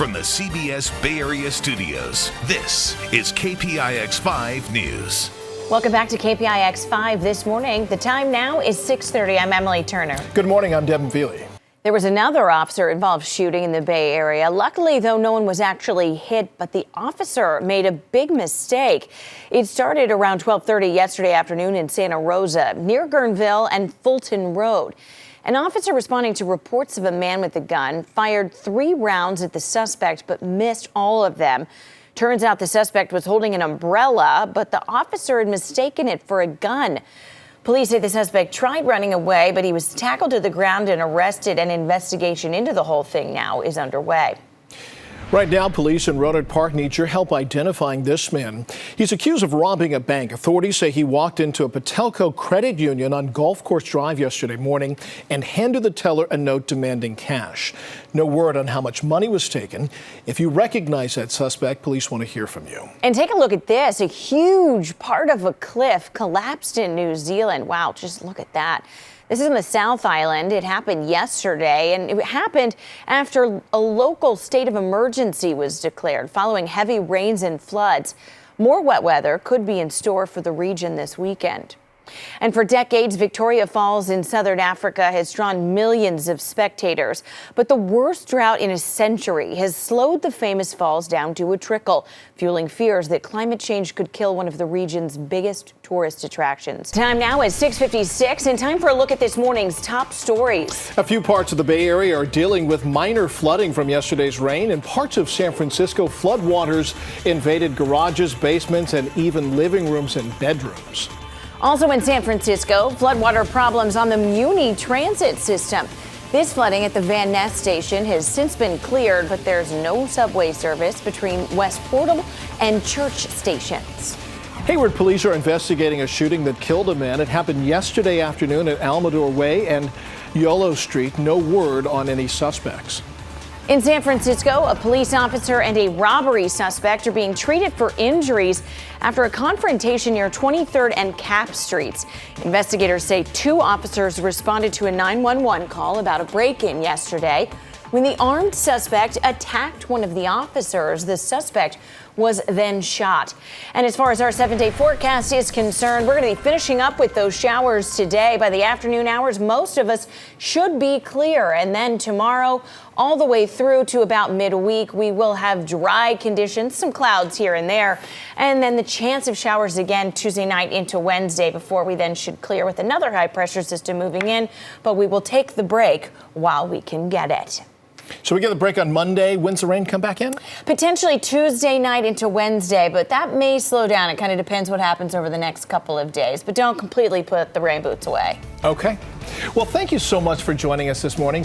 From the CBS Bay Area studios, this is KPIX 5 News. Welcome back to KPIX 5 this morning. The time now is 6:30. I'm Emily Turner. Good morning. I'm Devin Fehely. There was another officer-involved shooting in the Bay Area. Luckily, though, no one was actually hit, but the officer made a big mistake. It started around 12:30 yesterday afternoon in Santa Rosa, near Guerneville and Fulton Road. An officer responding to reports of a man with a gun fired 3 rounds at the suspect, but missed all of them. Turns out the suspect was holding an umbrella, but the officer had mistaken it for a gun. Police say the suspect tried running away, but he was tackled to the ground and arrested. An investigation into the whole thing now is underway. Right now, police in Rohnert Park need your help identifying this man. He's accused of robbing a bank. Authorities say he walked into a Patelco credit union on Golf Course Drive yesterday morning and handed the teller a note demanding cash. No word on how much money was taken. If you recognize that suspect, police want to hear from you. And take a look at this. A huge part of a cliff collapsed in New Zealand. Wow, just look at that. This is in the South Island. It happened yesterday, and it happened after a local state of emergency was declared following heavy rains and floods. More wet weather could be in store for the region this weekend. And for decades, Victoria Falls in southern Africa has drawn millions of spectators. But the worst drought in a century has slowed the famous falls down to a trickle, fueling fears that climate change could kill one of the region's biggest tourist attractions. Time now is 6:56, and time for a look at this morning's top stories. A few parts of the Bay Area are dealing with minor flooding from yesterday's rain. In parts of San Francisco, floodwaters invaded garages, basements, and even living rooms and bedrooms. Also in San Francisco, floodwater problems on the Muni transit system. This flooding at the Van Ness station has since been cleared, but there's no subway service between West Portal and Church stations. Hayward police are investigating a shooting that killed a man. It happened yesterday afternoon at Amador Way and Yolo Street. No word on any suspects. In San Francisco, a police officer and a robbery suspect are being treated for injuries after a confrontation near 23rd and Cap Streets. Investigators say 2 officers responded to a 911 call about a break-in yesterday. When the armed suspect attacked one of the officers, the suspect was then shot. And as far as our 7-day forecast is concerned, we're going to be finishing up with those showers today. By the afternoon hours, most of us should be clear. And then tomorrow, all the way through to about midweek, we will have dry conditions, some clouds here and there. And then the chance of showers again Tuesday night into Wednesday before we then should clear with another high pressure system moving in. But we will take the break while we can get it. So we get the break on Monday. When's the rain come back in? Potentially Tuesday night into Wednesday, but that may slow down. It kind of depends what happens over the next couple of days. But don't completely put the rain boots away. Okay. Well, thank you so much for joining us this morning.